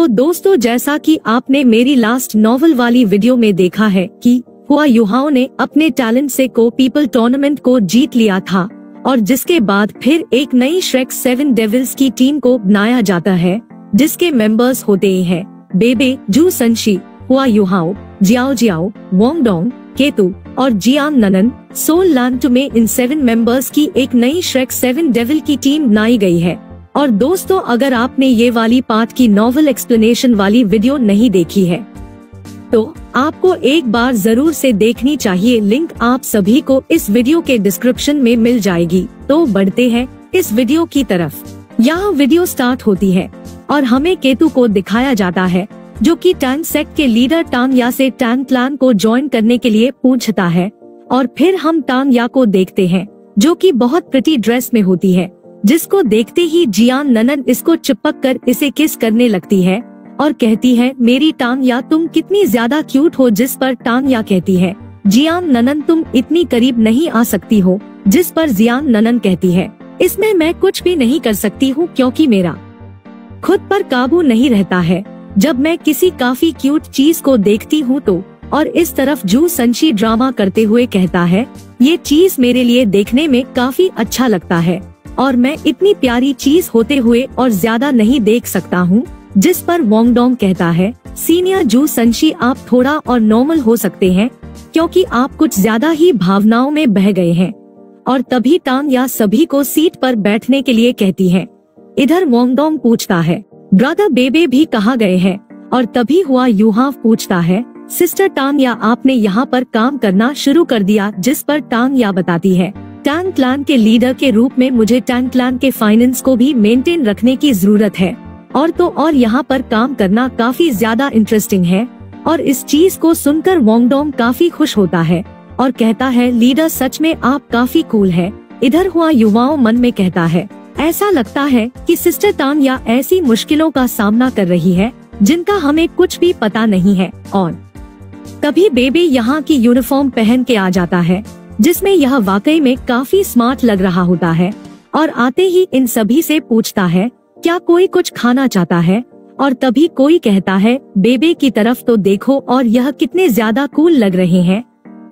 दोस्तों, जैसा कि आपने मेरी लास्ट नॉवल वाली वीडियो में देखा है कि हुआ युहाओं ने अपने टैलेंट से को पीपल टूर्नामेंट को जीत लिया था और जिसके बाद फिर एक नई श्रेक 7 डेविल्स की टीम को बनाया जाता है, जिसके मेंबर्स होते हैं बेबे, जू सनशी, हुआ युहाओ, जियाओ जियाओ, वोंगडोंग, केतु और जियांग ननन, सोल लांटू में इन 7 मेंबर्स की एक नई श्रेक 7 डेविल की टीम बनाई गई है। और दोस्तों, अगर आपने ये वाली पार्ट की नॉवल एक्सप्लेनेशन वाली वीडियो नहीं देखी है तो आपको एक बार जरूर से देखनी चाहिए। लिंक आप सभी को इस वीडियो के डिस्क्रिप्शन में मिल जाएगी। तो बढ़ते हैं इस वीडियो की तरफ। यहाँ वीडियो स्टार्ट होती है और हमें केतु को दिखाया जाता है, जो कि टैंग सेक्ट के लीडर टांग या से टैंग क्लैन को ज्वाइन करने के लिए पूछता है। और फिर हम टांग या को देखते हैं, जो कि बहुत प्रिटी ड्रेस में होती है, जिसको देखते ही जियांग ननन इसको चिपक कर इसे किस करने लगती है और कहती है, मेरी टांग या तुम कितनी ज्यादा क्यूट हो। जिस पर टांग या कहती है, जियांग ननन तुम इतनी करीब नहीं आ सकती हो। जिस पर जियांग ननन कहती है, इसमें मैं कुछ भी नहीं कर सकती हूँ क्योंकि मेरा खुद पर काबू नहीं रहता है जब मैं किसी काफी क्यूट चीज को देखती हूँ तो। और इस तरफ जू सनशी ड्रामा करते हुए कहता है, ये चीज मेरे लिए देखने में काफी अच्छा लगता है और मैं इतनी प्यारी चीज होते हुए और ज्यादा नहीं देख सकता हूँ। जिस पर वोंगडोंग कहता है, सीनियर जू सनशी आप थोड़ा और नॉर्मल हो सकते हैं क्योंकि आप कुछ ज्यादा ही भावनाओं में बह गए हैं। और तभी टांग या सभी को सीट पर बैठने के लिए कहती है। इधर वोंगडोंग पूछता है, ब्रदर बेबे भी कहाँ गए हैं? और तभी हुआ युहाव पूछता है, सिस्टर टांग या आपने यहाँ पर काम करना शुरू कर दिया। जिस पर टांग या बताती है, टैंग क्लैन के लीडर के रूप में मुझे टैंग क्लैन के फाइनेंस को भी मेंटेन रखने की जरूरत है और यहाँ पर काम करना काफी ज्यादा इंटरेस्टिंग है। और इस चीज को सुनकर वोंगडोंग काफी खुश होता है और कहता है, लीडर सच में आप काफी कूल है। इधर हुआ युवाओं मन में कहता है, ऐसा लगता है कि सिस्टर टांग या ऐसी मुश्किलों का सामना कर रही है जिनका हमें कुछ भी पता नहीं है। और तभी बेबी यहाँ की यूनिफॉर्म पहन के आ जाता है, जिसमें यह वाकई में काफी स्मार्ट लग रहा होता है। और आते ही इन सभी से पूछता है, क्या कोई कुछ खाना चाहता है? और तभी कोई कहता है, बेबे की तरफ तो देखो और यह कितने ज्यादा कूल लग रहे हैं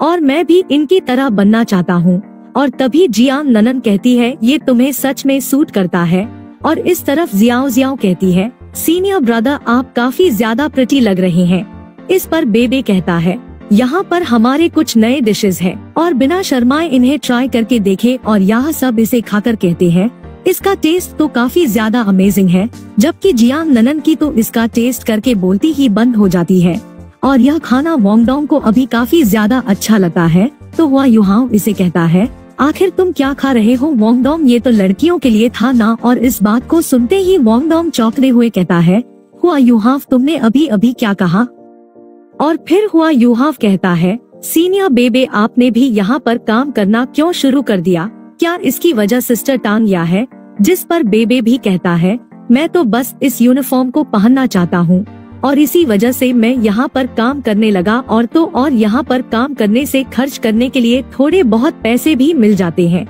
और मैं भी इनकी तरह बनना चाहता हूँ। और तभी जियांग ननन कहती है, ये तुम्हें सच में सूट करता है। और इस तरफ जियाओ जियाओ कहती है, सीनियर ब्रदर आप काफी ज्यादा प्रिटी लग रहे हैं। इस पर बेबे कहता है, यहाँ पर हमारे कुछ नए डिशेस हैं और बिना शर्माए इन्हें ट्राई करके देखें। और यह सब इसे खाकर कहते हैं, इसका टेस्ट तो काफी ज्यादा अमेजिंग है। जबकि जियांग ननन की तो इसका टेस्ट करके बोलती ही बंद हो जाती है। और यह खाना वोंगडोंग को अभी काफी ज्यादा अच्छा लगता है। तो हुआ युहाओ इसे कहता है, आखिर तुम क्या खा रहे हो वोंगडोंग? ये तो लड़कियों के लिए था ना। और इस बात को सुनते ही वोंगडोंग चौंकते हुए कहता है, हुआ युहाव तुमने अभी अभी क्या कहा? और फिर हुआ युहाव कहता है, सीनियर बेबे आपने भी यहाँ पर काम करना क्यों शुरू कर दिया? क्या इसकी वजह सिस्टर टांग या है? जिस पर बेबे भी कहता है, मैं तो बस इस यूनिफॉर्म को पहनना चाहता हूँ और इसी वजह से मैं यहाँ पर काम करने लगा। और यहाँ पर काम करने से खर्च करने के लिए थोड़े बहुत पैसे भी मिल जाते हैं।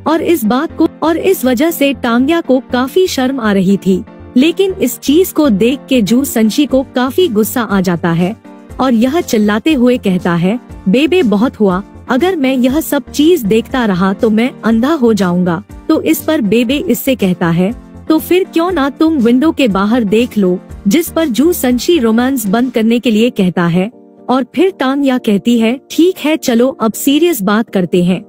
और इस वजह से टांग्या को काफी शर्म आ रही थी। लेकिन इस चीज को देख के जू सनशी को काफी गुस्सा आ जाता है और यह चिल्लाते हुए कहता है, बेबे बहुत हुआ, अगर मैं यह सब चीज देखता रहा तो मैं अंधा हो जाऊंगा। तो इस पर बेबे इससे कहता है, तो फिर क्यों ना तुम विंडो के बाहर देख लो। जिस पर जू सनशी रोमांस बंद करने के लिए कहता है। और फिर टांग या कहती है, ठीक है चलो अब सीरियस बात करते हैं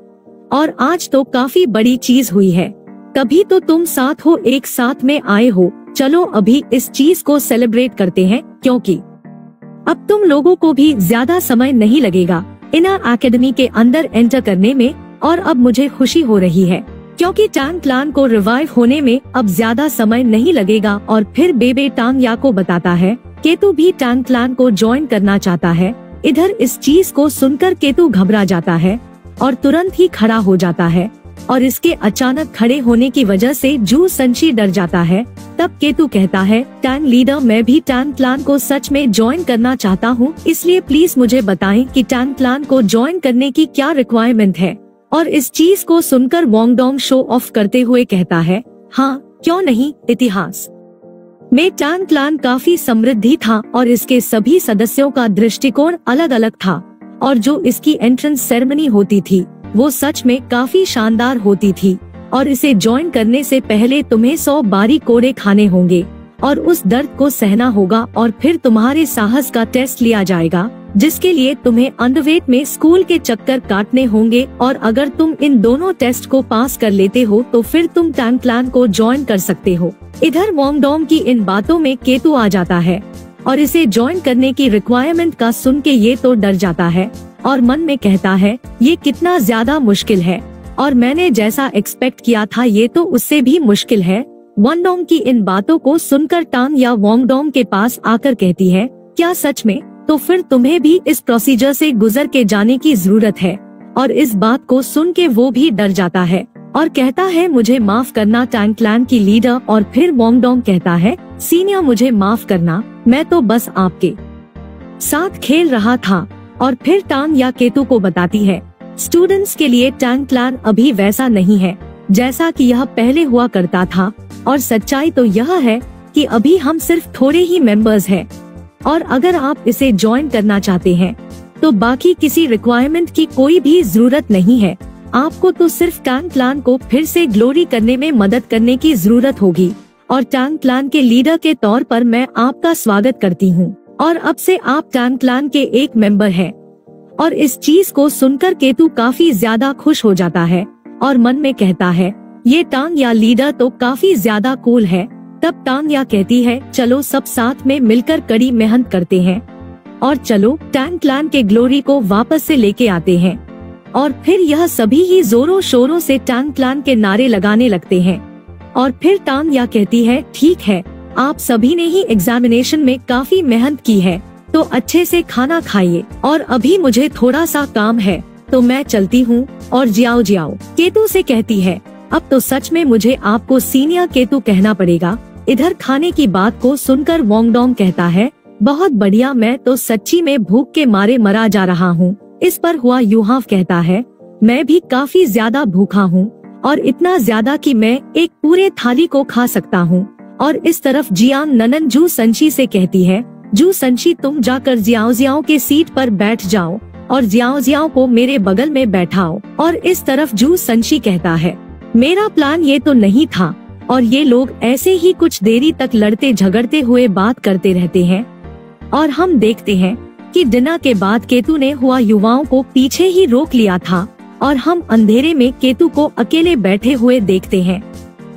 और आज तो काफी बड़ी चीज हुई है, तभी तो तुम साथ हो, एक साथ में आए हो। चलो अभी इस चीज को सेलिब्रेट करते हैं क्योंकि अब तुम लोगों को भी ज्यादा समय नहीं लगेगा इनर एकेडमी के अंदर एंटर करने में। और अब मुझे खुशी हो रही है क्योंकि टैंग क्लैन को रिवाइव होने में अब ज्यादा समय नहीं लगेगा। और फिर बेबे टांग या को बताता है, केतु भी टैंग क्लैन को ज्वाइन करना चाहता है। इधर इस चीज को सुनकर केतु घबरा जाता है और तुरंत ही खड़ा हो जाता है और इसके अचानक खड़े होने की वजह से जू सनशी डर जाता है। तब केतु कहता है, टैंग लीडर मैं भी टैंग क्लैन को सच में ज्वाइन करना चाहता हूँ, इसलिए प्लीज मुझे बताएं कि टैंग क्लैन को ज्वाइन करने की क्या रिक्वायरमेंट है। और इस चीज को सुनकर वोंगडोंग शो ऑफ करते हुए कहता है, हाँ क्यों नहीं, इतिहास में टैंग क्लैन काफी समृद्धि था और इसके सभी सदस्यों का दृष्टिकोण अलग अलग था और जो इसकी एंट्रेंस सेरेमनी होती थी वो सच में काफी शानदार होती थी और इसे ज्वाइन करने से पहले तुम्हें 100 बारी कोड़े खाने होंगे और उस दर्द को सहना होगा और फिर तुम्हारे साहस का टेस्ट लिया जाएगा जिसके लिए तुम्हें अंडरवेट में स्कूल के चक्कर काटने होंगे और अगर तुम इन दोनों टेस्ट को पास कर लेते हो तो फिर तुम टैंग क्लैन को ज्वाइन कर सकते हो। इधर वोंगडोंग की इन बातों में केतु आ जाता है और इसे ज्वाइन करने की रिक्वायरमेंट का सुन के ये तो डर जाता है और मन में कहता है ये कितना ज्यादा मुश्किल है और मैंने जैसा एक्सपेक्ट किया था ये तो उससे भी मुश्किल है। वोंगडोंग की इन बातों को सुनकर टांग या वोंगडोंग के पास आकर कहती है क्या सच में, तो फिर तुम्हें भी इस प्रोसीजर से गुजर के जाने की जरूरत है। और इस बात को सुन के वो भी डर जाता है और कहता है मुझे माफ करना टैंग क्लैन की लीडर। और फिर वोंगडोंग कहता है सीनियर मुझे माफ करना, मैं तो बस आपके साथ खेल रहा था। और फिर टांग या केतु को बताती है स्टूडेंट्स के लिए टैंग क्लैन अभी वैसा नहीं है जैसा कि यह पहले हुआ करता था और सच्चाई तो यह है कि अभी हम सिर्फ थोड़े ही मेंबर्स हैं और अगर आप इसे ज्वाइन करना चाहते हैं तो बाकी किसी रिक्वायरमेंट की कोई भी जरूरत नहीं है। आपको तो सिर्फ टैंग क्लैन को फिर से ग्लोरी करने में मदद करने की जरूरत होगी और टैंग क्लैन के लीडर के तौर पर मैं आपका स्वागत करती हूँ और अब से आप टैंग क्लैन के एक मेंबर हैं। और इस चीज को सुनकर केतु काफी ज्यादा खुश हो जाता है और मन में कहता है ये टांग या लीडर तो काफी ज्यादा कूल है। तब टांग या कहती है चलो सब साथ में मिलकर कड़ी मेहनत करते हैं और चलो टैंग क्लैन के ग्लोरी को वापस से लेके आते हैं। और फिर यह सभी ही जोरों शोरों से टैंग क्लैन के नारे लगाने लगते हैं। और फिर टांग या कहती है ठीक है, आप सभी ने ही एग्जामिनेशन में काफी मेहनत की है तो अच्छे से खाना खाइए और अभी मुझे थोड़ा सा काम है तो मैं चलती हूँ। और जियाओ जियाओ केतु से कहती है अब तो सच में मुझे आपको सीनियर केतु कहना पड़ेगा। इधर खाने की बात को सुनकर वोंगडोंग कहता है बहुत बढ़िया, मैं तो सच्ची में भूख के मारे मरा जा रहा हूँ। इस पर हुआ युहाव कहता है मैं भी काफी ज्यादा भूखा हूँ और इतना ज्यादा कि मैं एक पूरे थाली को खा सकता हूँ। और इस तरफ जियांग ननन जू संशी से कहती है जू संशी तुम जाकर जियाओ जियाओ के सीट पर बैठ जाओ और जियाओ जियाओ को मेरे बगल में बैठाओ। और इस तरफ जू संशी कहता है मेरा प्लान ये तो नहीं था। और ये लोग ऐसे ही कुछ देरी तक लड़ते झगड़ते हुए बात करते रहते हैं और हम देखते हैं कि डिनर के बाद केतु ने हुआ युवाओं को पीछे ही रोक लिया था और हम अंधेरे में केतु को अकेले बैठे हुए देखते हैं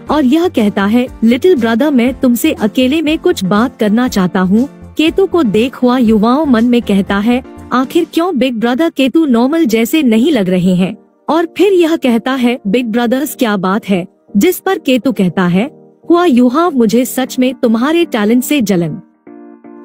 और यह कहता है लिटिल ब्रदर मैं तुमसे अकेले में कुछ बात करना चाहता हूँ। केतु को देख हुआ युवाओं मन में कहता है आखिर क्यों बिग ब्रदर केतु नॉर्मल जैसे नहीं लग रहे हैं। और फिर यह कहता है बिग ब्रदर्स क्या बात है, जिस पर केतु कहता है हुआ युहाव मुझे सच में तुम्हारे टैलेंट से जलन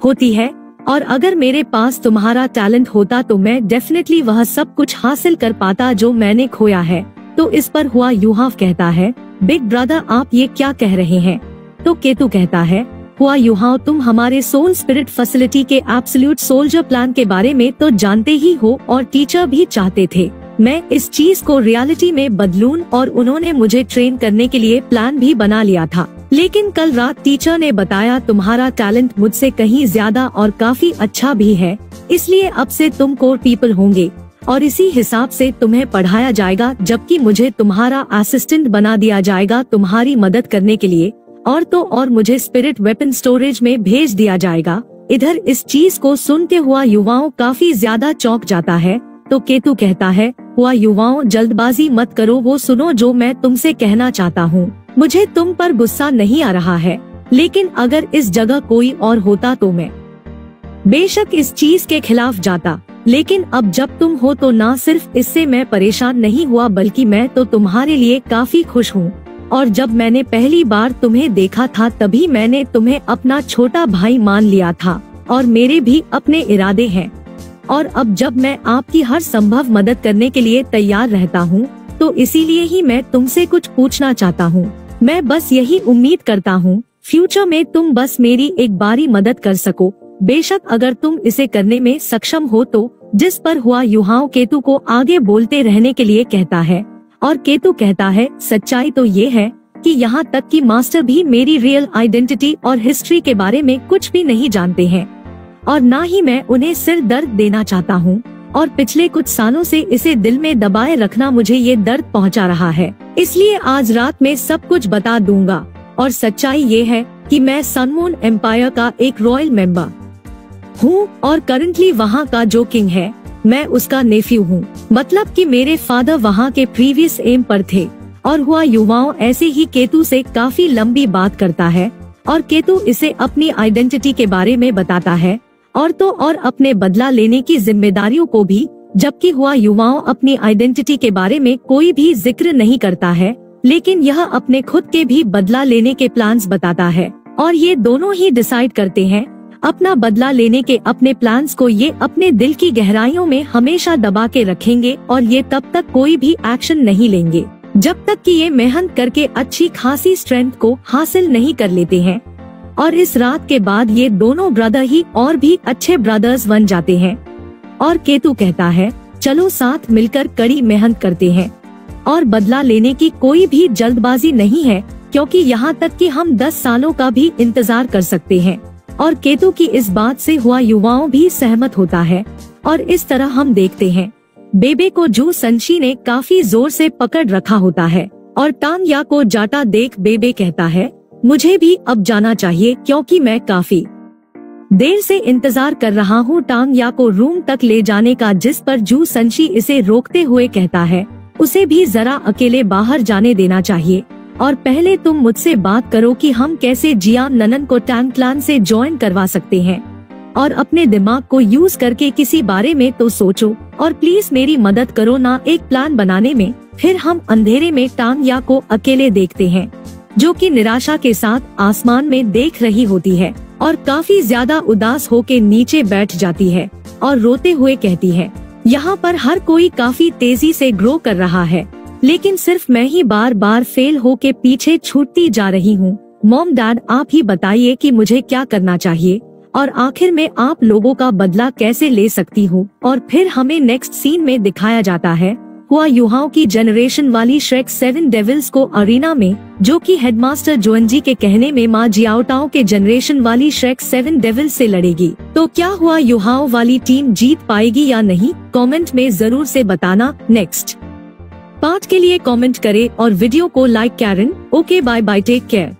होती है और अगर मेरे पास तुम्हारा टैलेंट होता तो मैं डेफिनेटली वह सब कुछ हासिल कर पाता जो मैंने खोया है। तो इस पर हुआ युहाव कहता है बिग ब्रदर आप ये क्या कह रहे हैं। तो केतु कहता है हुआ युहाव तुम हमारे सोल स्पिरिट फैसिलिटी के एब्सोल्यूट सोल्जर प्लान के बारे में तो जानते ही हो और टीचर भी चाहते थे मैं इस चीज को रियलिटी में बदलूं और उन्होंने मुझे ट्रेन करने के लिए प्लान भी बना लिया था। लेकिन कल रात टीचर ने बताया तुम्हारा टैलेंट मुझसे कहीं ज्यादा और काफी अच्छा भी है, इसलिए अब से तुम कोर पीपल होंगे और इसी हिसाब से तुम्हें पढ़ाया जाएगा, जबकि मुझे तुम्हारा असिस्टेंट बना दिया जाएगा तुम्हारी मदद करने के लिए और तो और मुझे स्पिरिट वेपन स्टोरेज में भेज दिया जाएगा। इधर इस चीज को सुनते हुआ युवाओं काफी ज्यादा चौंक जाता है। तो केतु कहता है हुआ युवाओं जल्दबाजी मत करो, वो सुनो जो मैं तुमसे कहना चाहता हूँ। मुझे तुम पर गुस्सा नहीं आ रहा है, लेकिन अगर इस जगह कोई और होता तो मैं बेशक इस चीज के खिलाफ जाता, लेकिन अब जब तुम हो तो ना सिर्फ इससे मैं परेशान नहीं हुआ बल्कि मैं तो तुम्हारे लिए काफी खुश हूँ। और जब मैंने पहली बार तुम्हें देखा था तभी मैंने तुम्हें अपना छोटा भाई मान लिया था और मेरे भी अपने इरादे हैं और अब जब मैं आपकी हर संभव मदद करने के लिए तैयार रहता हूँ तो इसीलिए ही मैं तुमसे कुछ पूछना चाहता हूँ। मैं बस यही उम्मीद करता हूँ फ्यूचर में तुम बस मेरी एक बारी मदद कर सको, बेशक अगर तुम इसे करने में सक्षम हो तो। जिस पर हुआ युहाव केतु को आगे बोलते रहने के लिए कहता है और केतु कहता है सच्चाई तो ये है कि यहाँ तक कि मास्टर भी मेरी रियल आइडेंटिटी और हिस्ट्री के बारे में कुछ भी नहीं जानते हैं, और ना ही मैं उन्हें सिर दर्द देना चाहता हूँ। और पिछले कुछ सालों से इसे दिल में दबाए रखना मुझे ये दर्द पहुँचा रहा है, इसलिए आज रात में सब कुछ बता दूंगा। और सच्चाई ये है कि मैं सनमून एम्पायर का एक रॉयल मेंबर हूँ और करंटली वहाँ का जो किंग है मैं उसका नेफ्यू हूँ। मतलब कि मेरे फादर वहाँ के प्रीवियस एम पर थे। और हुआ युवाओं ऐसे ही केतु से काफी लंबी बात करता है और केतु इसे अपनी आइडेंटिटी के बारे में बताता है और तो और अपने बदला लेने की जिम्मेदारियों को भी, जबकि हुआ युवाओं अपनी आइडेंटिटी के बारे में कोई भी जिक्र नहीं करता है, लेकिन यह अपने खुद के भी बदला लेने के प्लान्स बताता है। और ये दोनों ही डिसाइड करते हैं अपना बदला लेने के अपने प्लान्स को ये अपने दिल की गहराइयों में हमेशा दबा के रखेंगे और ये तब तक कोई भी एक्शन नहीं लेंगे जब तक कि ये मेहनत करके अच्छी खासी स्ट्रेंथ को हासिल नहीं कर लेते हैं। और इस रात के बाद ये दोनों ब्रदर ही और भी अच्छे ब्रदर्स बन जाते हैं। और केतु कहता है चलो साथ मिलकर कड़ी मेहनत करते हैं और बदला लेने की कोई भी जल्दबाजी नहीं है, क्योंकि यहाँ तक कि हम 10 सालों का भी इंतजार कर सकते हैं। और केतु की इस बात से हुआ युवाओं भी सहमत होता है। और इस तरह हम देखते हैं बेबे को जू संशी ने काफी जोर से पकड़ रखा होता है और टांगया को जाता देख बेबे कहता है मुझे भी अब जाना चाहिए, क्योंकि मैं काफी देर से इंतजार कर रहा हूँ टांगया को रूम तक ले जाने का, जिस पर जू संशी इसे रोकते हुए कहता है उसे भी जरा अकेले बाहर जाने देना चाहिए और पहले तुम मुझसे बात करो कि हम कैसे जियान ननन को टैंक क्लान से ज्वाइन करवा सकते हैं और अपने दिमाग को यूज करके किसी बारे में तो सोचो और प्लीज मेरी मदद करो ना एक प्लान बनाने में। फिर हम अंधेरे में टांगया को अकेले देखते हैं जो कि निराशा के साथ आसमान में देख रही होती है और काफी ज्यादा उदास होके नीचे बैठ जाती है और रोते हुए कहती है यहाँ पर हर कोई काफी तेजी से ग्रो कर रहा है, लेकिन सिर्फ मैं ही बार बार फेल होके पीछे छूटती जा रही हूँ। मॉम डैड आप ही बताइए कि मुझे क्या करना चाहिए और आखिर में आप लोगों का बदला कैसे ले सकती हूँ। और फिर हमें नेक्स्ट सीन में दिखाया जाता है हुआ युहाओं की जनरेशन वाली श्रेक 7 डेविल्स को अरीना में, जो कि हेडमास्टर जोएनजी के कहने में माँ जियाओटाओ के जनरेशन वाली श्रेक 7 डेविल्स से लड़ेगी। तो क्या हुआ युहाओं वाली टीम जीत पाएगी या नहीं, कमेंट में जरूर से बताना। नेक्स्ट पार्ट के लिए कमेंट करें और वीडियो को लाइक करें। Okay bye bye, take care.